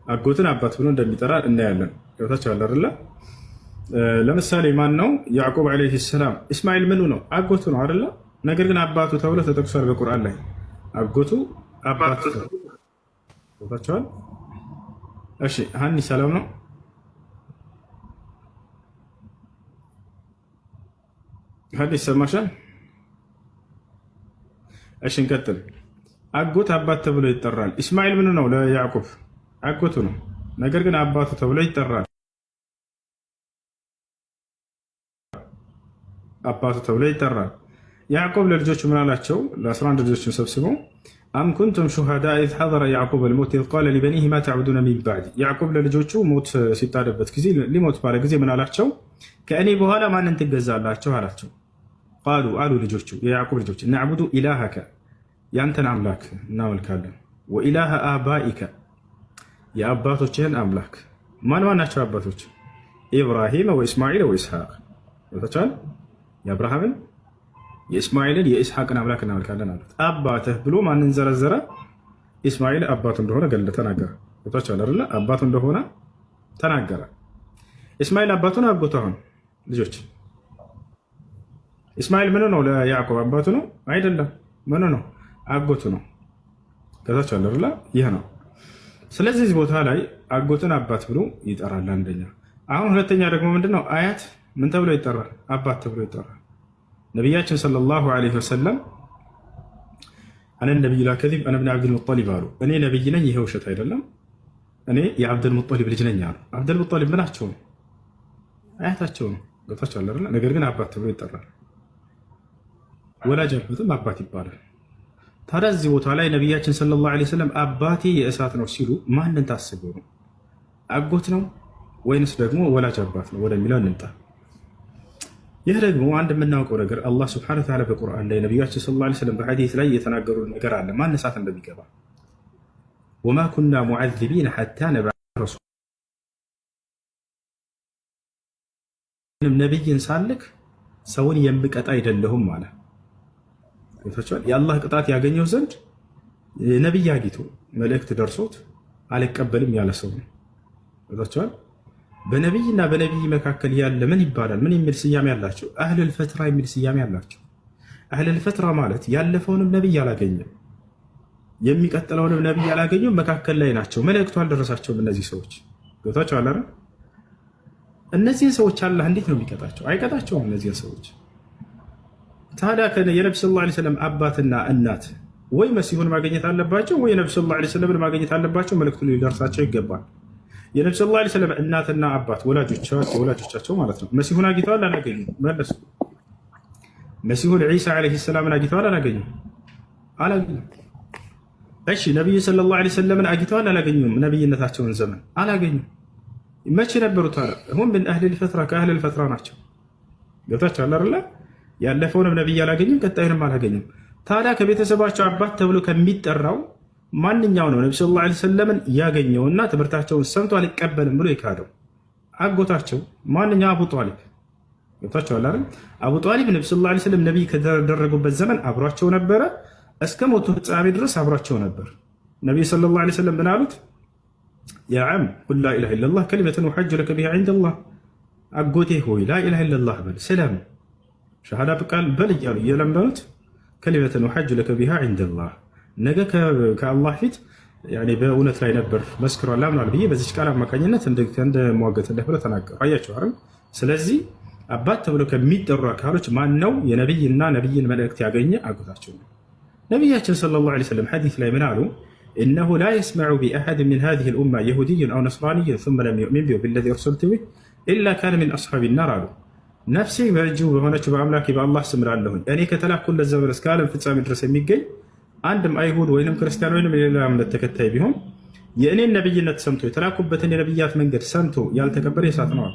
አጎትን አባት ብሎ እንደሚጠራ እናያለን። ገብታችኋል አይደለ? ለምሳሌ ማን ነው ያዕቁብ ዓለይሂ ሰላም? እስማኤል ምኑ ነው? አጎቱ ነው አይደለ? ነገር ግን አባቱ ተብሎ ተጠቅሷል በቁርአን ላይ። አጎቱ አባቱ ገብታችኋል? እሺ ሀኒ ሰላም ነው? ሀዲስ ሰማሻል? እሺ እንቀጥል። አጎት አባት ተብሎ ይጠራል። እስማኤል ምኑ ነው? ለያዕቁብ አጎቱ ነው። ነገር ግን አባቱ ተብሎ ይጠራል። አባቱ ተብሎ ይጠራል። ያዕቁብ ለልጆቹ ምን አላቸው? ለ11 ልጆችን ሰብስበው አም ኩንቱም ሹሃዳ ኢዝ ሐደረ ያዕቁብ አልመውት ኢዝ ቃለ ሊበኒህ ማ ተዕቡዱነ ሚን ባዕዲ። ያዕቁብ ለልጆቹ ሞት ሲጣደበት ጊዜ ሊሞት ባለ ጊዜ ምን አላቸው? ከእኔ በኋላ ማንን ትገዛላቸው አላቸው። ቃሉ አሉ ልጆቹ የያዕቁብ ልጆች ነዕቡዱ ኢላሃከ ያንተን አምላክ እናመልካለን፣ ወኢላሃ አባኢከ የአባቶችህን አምላክ። ማን ናቸው አባቶች? ኢብራሂም ወኢስማዒል ወኢስሐቅ። ቦታቸዋል የአብርሃምን የእስማኤልን የኢስሐቅን አምላክ እናመልካለን አሉት። አባትህ ብሎ ማንን ዘረዘረ? ኢስማኤል አባቱ እንደሆነ ተናገረ። ቦታቸዋል አይደለ? አባቱ እንደሆነ ተናገረ። ኢስማኤል አባቱ ነው አጎቱ? አሁን ልጆች ኢስማኤል ምኑ ነው? ለያዕቆብ አባቱ ነው አይደለም። ምኑ ነው? አጎቱ ነው። ከታች አለርላ ይህ ነው። ስለዚህ እዚህ ቦታ ላይ አጎትን አባት ብሎ ይጠራል። አንደኛ። አሁን ሁለተኛ ደግሞ ምንድነው አያት ምን ተብሎ ይጠራል? አባት ተብሎ ይጠራል። ነቢያችን ሰለላሁ ዐለይሂ ወሰለም አነ ነቢዩ ላ ከዚብ አነ ብን አብድልሙጠሊብ አሉ። እኔ ነቢይ ነኝ፣ ይሄ ውሸት አይደለም፣ እኔ የአብድልሙጠሊብ ልጅ ነኝ አሉ። አብድልሙጠሊብ ምናቸው ነው? አያታቸው ነው። ገብታችኋል አይደል? ነገር ግን አባት ተብሎ ይጠራል። ወላጅ አባትም አባት ይባላል። ታዲያ እዚህ ቦታ ላይ ነቢያችን ሰለላሁ ዐለይሂ ወሰለም አባቴ የእሳት ነው ሲሉ ማንን ታስበው ነው? አጎት ነው ወይንስ ደግሞ ወላጅ አባት ነው ወደሚለው እንምጣ። ይህ ደግሞ አንድ የምናውቀው ነገር አላህ ሱብሓነሁ ወተዓላ በቁርአን ላይ ነቢያችን ሰለላሁ ዐለይሂ ወሰለም በሐዲስ ላይ የተናገሩ ነገር አለ። ማን እሳት እንደሚገባ ወማ ኩና ሙዐዚቢነ ሐታ ነብዐሰ ረሱላ፣ ነቢይን ሳልክ ሰውን የምቀጣ አይደለሁም አለ። የአላህ ቅጣት ያገኘው ዘንድ ነቢይ አግኝቶ መልእክት ደርሶት አልቀበልም ያለ ሰው ነው። በነቢይና በነቢይ መካከል ያለ ምን ይባላል? ምን የሚል ስያሜ ያላቸው? አህለል ፈትራ የሚል ስያሜ ያላቸው። አህለል ፈትራ ማለት ያለፈውንም ነቢይ አላገኘም የሚቀጥለውንም ነቢይ አላገኘም፣ መካከል ላይ ናቸው። መልእክቱ አልደረሳቸውም። እነዚህ ሰዎች ገብቷቸዋል አይደል? እነዚህን ሰዎች አላህ እንዴት ነው የሚቀጣቸው? አይቀጣቸውም እነዚህን ሰዎች። ታዲያ የነብዩ ሰለላሁ ዐለይሂ ወሰለም አባትና እናት ወይ መሲሁን ማግኘት አለባቸው ወይ ነብዩ ሰለላሁ ዐለይሂ ወሰለም ማግኘት አለባቸው። መልእክቱ ሊደርሳቸው ይገባል። የነብዩ ሰለላሁ ዐለይሂ ወሰለም እናትና አባት ወላጆቻቸው ማለት ነው መሲሁን አግኝተዋል አላገኙም? መለሱ። መሲሁን ዒሳ ዐለይሂ ሰላምን አግኝተዋል አላገኙም? አላገኙም። እሺ ነብዩ ሰለላሁ ዐለይሂ ወሰለምን አግኝተዋል አላገኙም? ነብይነታቸውን ዘመን አላገኙም። መቼ ነበሩ ታዲያ? ሁም ምን አህለል ፈትራ ከአህለል ፈትራ ናቸው። ገብታችኋል አይደል? ያለፈውንም ነብይ አላገኙም፣ ቀጣዩንም አላገኙም። ታዲያ ከቤተሰባቸው አባት ተብሎ ከሚጠራው ማንኛው ነው ነብዩ ሰለላሁ ዐለይሂ ወሰለምን ያገኘውና ትምህርታቸውን ሰምቶ አልቀበልም ብሎ የካደው? አጎታቸው ማንኛው? አቡ ጧሊብ። ገብታችኋል አይደል? አቡ ጧሊብ ነብዩ ሰለላሁ ዐለይሂ ወሰለም ነብይ ከተደረጉበት ዘመን አብሯቸው ነበረ፣ እስከ ሞቱ ፍጻሜ ድረስ አብሯቸው ነበር። ነብዩ ሰለላሁ ዐለይሂ ወሰለም ምን አሉት? ያ ዓም ቁል ላ ኢላሃ ኢለላህ ከሊመተን ኡሐጁ ለከ ቢሃ ዒንደላህ፣ አጎቴ ሆይ ላ ኢላሃ ኢለላህ በል፣ ስለም ሸሃዳ በቃል በል እያሉ እየለመኑት ከሊመተን ኡሐጁ ለከ ቢሃ ዒንደላህ፣ ነገ ከአላህ ፊት በእውነት ላይ ነበር መስክሯል አምኗል ብዬ በዚች ቃል አማካኝነት እንደመዋገትልህ ብለው ተናገሩ። አያቸው አይደል? ስለዚህ አባት ተብሎ ከሚጠሩ አካሎች ማን ነው? የነቢይና ነቢይን መልእክት ያገኘ አጎታቸው ነው። ነቢያችን ሰለላሁ ዐለይሂ ወሰለም ሐዲስ ላይ ምን አሉ? ኢነሁ ላ የስመዑ ቢአሐድ ሚን ሃዚሂ ልኡማ የሁድይን አው ነስራንይን ሱመ ለም ዩእሚን ቢ ቢለዚ እርሰልቱ ቢህ ኢላ ካነ ሚን አስሓቢ ናር አሉ። ነፍሴ በእጁ በሆነችው በአምላኬ በአላህ ስም እላለሁኝ እኔ ከተላኩለት ዘመን እስከ ዓለም ፍጻሜ ድረስ የሚገኝ አንድም አይሁድ ወይንም ክርስቲያን ወይንም የሌላ እምነት ተከታይ ቢሆን የእኔን ነብይነት ሰምቶ የተላኩበትን የነብያት መንገድ ሰምቶ ያልተቀበለ የእሳት ነው።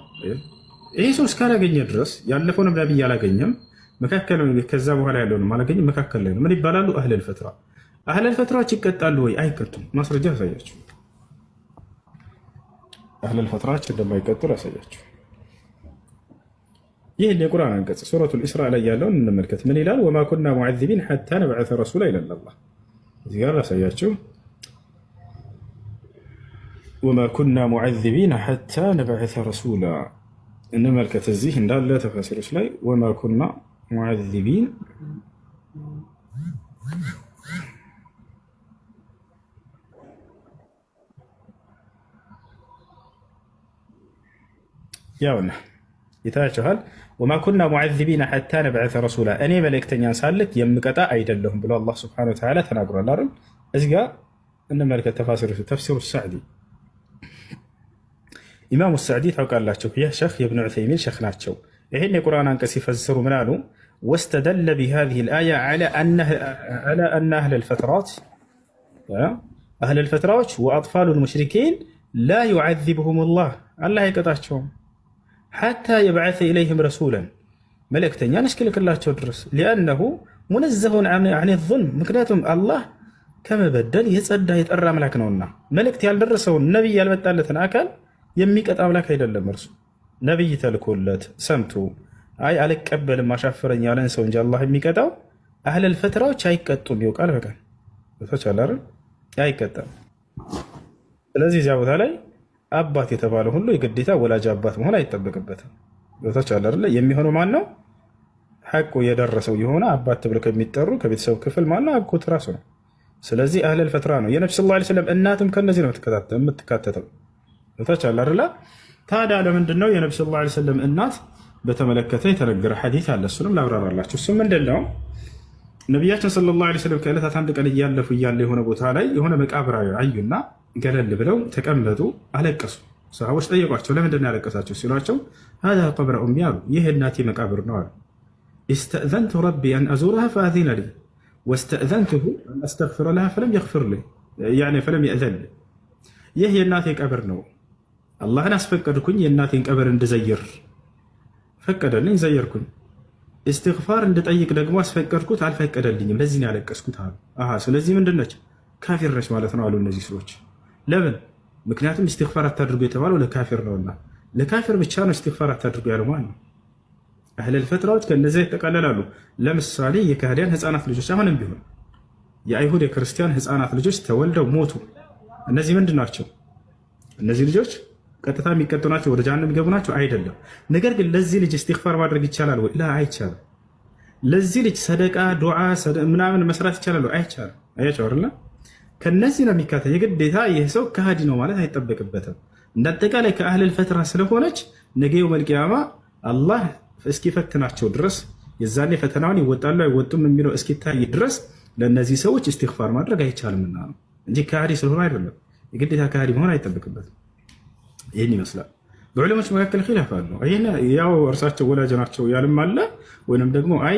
ይሄ ሰው እስካላገኘ ድረስ ያለፈውንም ነብይ አላገኘም፣ መካከል ከዛ በኋላ ያለውንም አላገኘም፣ መካከል ላይ ነው። ምን ይባላሉ? አህለል ፈትራ። አህለል ፈትራዎች ይቀጣሉ ወይ? አይቀጡም። ማስረጃ ያሳያችሁ። አህለል ፈትራዎች እንደማይቀጡ ያሳያችሁ። ይህ የቁርአን አንቀጽ ሱረቱል ኢስራ ላይ ያለውን እንመልከት። ምን ይላል? ወማ ኩና ሙዐዚቢን ሐታ ነብዐሰ ረሱላ ይላል አላህ። እዚህ ጋር ያሳያችሁ ወማ ኩና ሙዐዚቢን ሐታ ነብዐሰ ረሱላ እንመልከት። እዚህ እንዳለ ተፋሲሮች ላይ ወማ ኩና ሙዐዚቢን ያውና ይታያችኋል። ወማ ኩና ሙዐዚቢነ ሐታ ነብዐሰ ረሱላ እኔ መልእክተኛን ሳልክ የምቀጣ አይደለሁም ብሎ አላህ ሱብሓነሁ ወተዓላ ተናግሯል አይደል? እዚህ ጋር እንመልከት ተፍሲሩ ሰዕዲ። ኢማሙ ሰዕዲ ታውቃላችሁ፣ ይህ ሸኽ የብኑ ዑሰይሚን ሸኽ ናቸው። ይህን የቁርአን አንቀጽ ሲፈስሩ ምን አሉ? ወስተደለ ቢሃዚሂ ልአያ ዐላ አነ አህለል ፈትራዎች ወአጥፋሉል ሙሽሪኪን ላ ዩዐዚብሁም ላህ አላህ አይቀጣቸውም ሓታ የብዓሰ ኢለይህም ረሱላን መልእክተኛን እስኪልክላቸው ድረስ ሊአነሁ ሙነዘሁን ዐን ዙልም ምክንያቱም አላህ ከመበደል የጸዳ የጠራ አምላክ ነውና መልእክት ያልደረሰውን ነቢይ ያልመጣለትን አካል የሚቀጣ አምላክ አይደለም። እርሱ ነቢይ ተልኮለት ሰምቶ አይ አልቀበልም አሻፈረኝ ያለን ሰው እንጂ አላህ የሚቀጣው አህለል ፈትራዎች አይቀጡም። ይውቃል በቃል በተቻለ አይቀጣም። ስለዚህ እዚያ ቦታ ላይ አባት የተባለ ሁሉ የግዴታ ወላጅ አባት መሆን አይጠበቅበትም። ቦታቻለ አይደለ? የሚሆነው ማን ነው? ሐቁ የደረሰው የሆነ አባት ተብሎ ከሚጠሩ ከቤተሰብ ክፍል ማን ነው? አጎት ራሱ ነው። ስለዚህ አህለል ፈትራ ነው። የነብዩ ሰለላሁ ዐለይሂ ወሰለም እናትም ከነዚህ ነው የምትካተተው። ታች አለ አይደል? ታዲያ ለምንድን ነው የነብዩ ሰለላሁ ዐለይሂ ወሰለም እናት በተመለከተ የተነገረ ሐዲስ አለ። እሱንም ላብራራላችሁ። እሱ ምንድነው? ነቢያችን ሰለላሁ ዐለይሂ ወሰለም ከዕለታት አንድ ቀን እያለፉ እያለ የሆነ ቦታ ላይ የሆነ መቃብር አዩና ገለል ብለው ተቀመጡ፣ አለቀሱ። ሰሃቦች ጠየቋቸው፣ ለምንድን ነው ያለቀሳቸው ሲሏቸው هذا قبر أمي አሉ፣ ይህ እናቴ መቃብር ነው አሉ። استأذنت ربي أن أزورها فأذن لي واستأذنته أن أستغفر لها فلم يغفر لي يعني فلم يأذن لي። ይህ የእናቴ ቀብር ነው፣ አላህን አስፈቀድኩኝ የእናቴን ቀብር እንድዘይር ፈቀደልኝ፣ ዘየርኩኝ። እስትግፋር እንድጠይቅ ደግሞ አስፈቀድኩት፣ አልፈቀደልኝም፣ ለዚህ ነው ያለቀስኩት አሉ። ስለዚህ ምንድን ነች? ካፊር ነች ማለት ነው አሉ እነዚህ ሰዎች። ለምን? ምክንያቱም እስትግፋር አታድርጉ የተባለው ለካፊር ነውና፣ ለካፊር ብቻ ነው እስትግፋር አታድርጉ ያለው ማለት ነው። አህለል ፈትራዎች ከእነዚያ ይጠቃለላሉ። ለምሳሌ የካህዲያን ህፃናት ልጆች አሁንም ቢሆን የአይሁድ የክርስቲያን ህፃናት ልጆች ተወልደው ሞቱ። እነዚህ ምንድን ናቸው? እነዚህ ልጆች ቀጥታ የሚቀጡ ናቸው? ወደ ጀሃነም የሚገቡ ናቸው? አይደለም። ነገር ግን ለዚህ ልጅ እስትግፋር ማድረግ ይቻላል ወይ? አይቻልም። ለዚህ ልጅ ሰደቃ፣ ዱዓ ምናምን መስራት ይቻላል ወይ? አይቻልም። አያቸው አይደለ? ከነዚህ ነው የሚካተት። የግዴታ ይህ ሰው ከሃዲ ነው ማለት አይጠበቅበትም። እንዳጠቃላይ ከአህለል ፈትራ ስለሆነች ነገ የውመል ቂያማ አላህ እስኪፈትናቸው ድረስ የዛኔ ፈተናውን ይወጣሉ አይወጡም የሚለው እስኪታይ ድረስ ለእነዚህ ሰዎች እስትግፋር ማድረግ አይቻልምና ነው እንጂ ከሃዲ ስለሆነ አይደለም። የግዴታ ከሃዲ መሆን አይጠበቅበትም። ይህን ይመስላል። በዑለሞች መካከል ኺላፍ አለው። ያው እርሳቸው ወላጅ ናቸው ያልም አለ፣ ወይንም ደግሞ አይ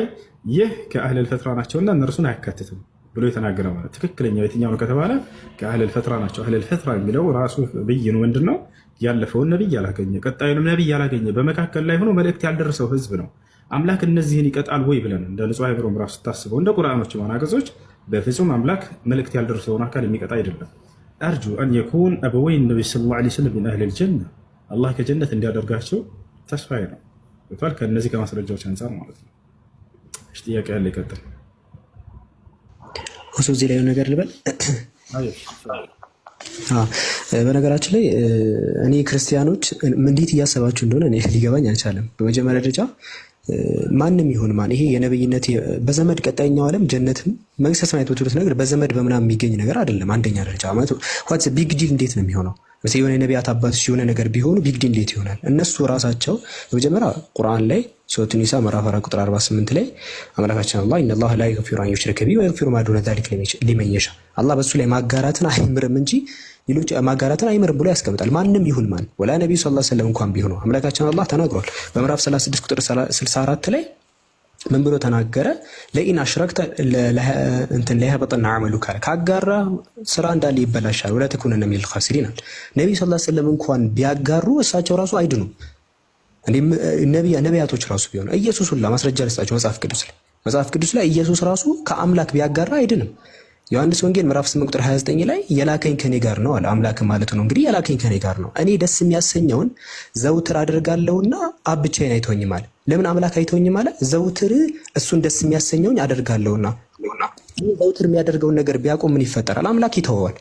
ይህ ከአህለል ፈትራ ናቸውና እነርሱን አያካትትም ብሎ የተናገረ ማለት ትክክለኛው የትኛው ነው ከተባለ ከአህለል ፈትራ ናቸው። አህለል ፈትራ የሚለው ራሱ ብይኑ ምንድን ነው? ያለፈውን ነቢይ ያላገኘ ቀጣዩንም ነቢይ ያላገኘ በመካከል ላይ ሆኖ መልእክት ያልደረሰው ህዝብ ነው። አምላክ እነዚህን ይቀጣል ወይ ብለን እንደ ንጹህ አይብሮም ራሱ ስታስበው እንደ ቁርአኖች ማናገዞች በፍጹም አምላክ መልእክት ያልደረሰውን አካል የሚቀጣ አይደለም። አርጁ አን የኩን አበወይ ነቢይ ሰለላሁ ዐለይሂ ወሰለም ሚን አህሊል ጀና፣ አላህ ከጀነት እንዲያደርጋቸው ተስፋዬ ነው። ከእነዚህ ከማስረጃዎች አንጻር ማለት ነው። ጥያቄ ያለ ይቀጥል። እሱ እዚህ ላይ ነገር ልበል። በነገራችን ላይ እኔ ክርስቲያኖች እንዴት እያሰባችሁ እንደሆነ እኔ ሊገባኝ አልቻለም። በመጀመሪያ ደረጃ ማንም ይሁን ማን ይሄ የነብይነት በዘመድ ቀጣይኛው ዓለም ጀነትም መንግስተ ሰማያት የምትሉት ነገር በዘመድ በምናምን የሚገኝ ነገር አይደለም። አንደኛ ደረጃ ማለት ዋትስ ቢግ ዲል እንዴት ነው የሚሆነው? የሆነ የነቢያት አባቶች የሆነ ነገር ቢሆኑ ቢግ ዲል እንዴት ይሆናል? እነሱ ራሳቸው በመጀመሪያ ቁርአን ላይ ሱረቱ ኒሳ ምዕራፍ 4 ቁጥር 48 ላይ አምላካችን አላህ ኢነላህ ላ የግፊሩ አን ዩሽረከ ቢሂ ወየግፊሩ ማ ዱነ ዛሊከ ሊመን የሻ፣ አላህ በሱ ላይ ማጋራትን አይምርም እንጂ ሌሎች ማጋራትን አይምርም ብሎ ያስቀምጣል። ማንም ይሁን ማን ወላ ነብዩ ሰለላሁ ዐለይሂ ወሰለም እንኳን ቢሆኑ አምላካችን አላህ ተናግሯል። በምዕራፍ 36 ቁጥር 64 ላይ ምን ብሎ ተናገረ? ለኢን አሽረክተ እንትን ለይሀበጠና አመሉከ፣ ካጋራ ስራ እንዳለ ይበላሻል። ወላ ተኩነነ ሚነል ኻሲሪን። ነብዩ ሰለላሁ ዐለይሂ ወሰለም እንኳን ቢያጋሩ እሳቸው ራሱ አይድኑም። ነቢያቶች ራሱ ቢሆኑ ኢየሱስ ሁላ ማስረጃ ልስጣቸው። መጽሐፍ ቅዱስ ላይ ኢየሱስ ራሱ ከአምላክ ቢያጋራ አይድንም። ዮሐንስ ወንጌል ምዕራፍ 8 ቁጥር 29 ላይ የላከኝ ከኔ ጋር ነው አለ። አምላክ ማለት ነው እንግዲህ የላከኝ ከኔ ጋር ነው፣ እኔ ደስ የሚያሰኘውን ዘውትር አደርጋለሁና አብ ብቻዬን አይተወኝም አለ። ለምን አምላክ አይተወኝም አለ? ዘውትር እሱን ደስ የሚያሰኘውን አደርጋለሁና። ዘውትር የሚያደርገውን ነገር ቢያቆም ምን ይፈጠራል? አምላክ ይተወዋል።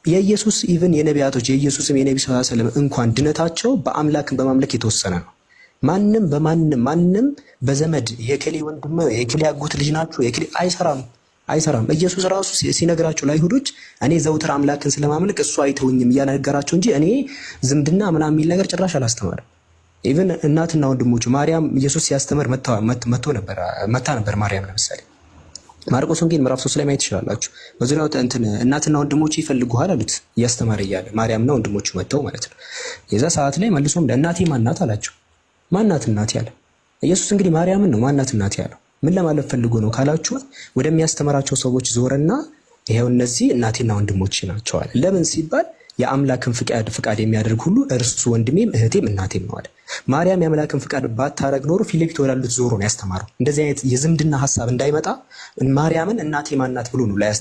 የኢየሱስ ኢቭን የነቢያቶች የኢየሱስም የነቢ ሰለላሁ ዐለይሂ ወሰለም እንኳን ድነታቸው በአምላክን በማምለክ የተወሰነ ነው። ማንም በማንም በዘመድ የከሌ ወንድም የከሌ አጎት ልጅ ናቸው የከሌ አይሰራም። ኢየሱስ ራሱ ሲነግራቸው ለአይሁዶች እኔ ዘውትር አምላክን ስለማምለክ እሱ አይተውኝም እያነገራቸው እንጂ እኔ ዝምድና ምናምን የሚል ነገር ጭራሽ አላስተማርም። ኢቭን እናትና ወንድሞቹ ማርያም ኢየሱስ ሲያስተምር መታ ነበር። ማርያም ለምሳሌ ማርቆስ ወንጌል ምዕራፍ 3 ላይ ማየት ትችላላችሁ። በዙሪያው እናትና ወንድሞቹ ይፈልጉሃል አሉት እያስተማረ እያለ ማርያምና ወንድሞቹ መጥተው ማለት ነው። የዛ ሰዓት ላይ መልሶም ለእናቴ ማናት አላቸው። ማናት እናቴ አለ ኢየሱስ። እንግዲህ ማርያምን ነው ማናት እናቴ ያለው። ምን ለማለት ፈልጎ ነው ካላችሁ ወደሚያስተምራቸው ሰዎች ዞረና ይሄው እነዚህ እናቴና ወንድሞቼ ናቸው አለ። ለምን ሲባል የአምላክን ፍቃድ የሚያደርግ ሁሉ እርሱ ወንድሜም እህቴም እናቴም ነው አለ። ማርያም የአምላክን ፍቃድ ባታረግ ኖሮ ፊት ለፊት ወዳሉት ዞሮ ነው ያስተማረው። እንደዚህ አይነት የዝምድና ሐሳብ እንዳይመጣ ማርያምን እናቴ ማናት ብሎ ነው ላይ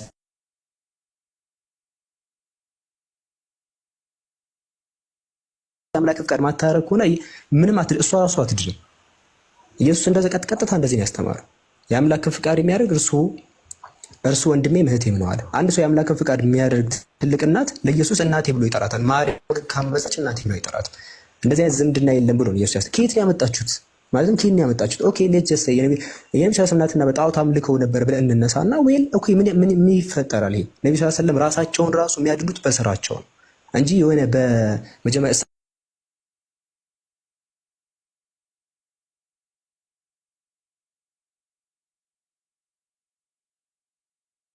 የአምላክን ፍቃድ ማታረግ ሆነ ምንም እሷ ራሷ አትድርም። ኢየሱስ እንደዚህ ቀጥታ እንደዚህ ነው ያስተማረው። የአምላክን ፍቃድ የሚያደርግ እርሱ ወንድሜም እህቴም ነው አለ። አንድ ሰው የአምላክን ፍቃድ የሚያደርግ ትልቅ እናት ለኢየሱስ እናቴ ብሎ ይጠራታል። ማርያም ካመፀች እናቴ ብሎ ይጠራታል። እንደዚህ አይነት ዝምድና የለም ብሎ ነው ኢየሱስ ከየት ነው ያመጣችሁት? ማለትም ከየት ያመጣችሁት? ኦኬ ሌትስ ጀስት የነቢ ሰለላሁ ዐለይሂ በጣዖት አምልከው ነበር ብለን እንነሳና ወይል ኦኬ ምን ይፈጠራል? ይሄ ነቢ ሰለላሁ ዐለይሂ ወሰለም ራሳቸውን ራሱ የሚያድኑት በስራቸው እንጂ የሆነ በመጀመሪያ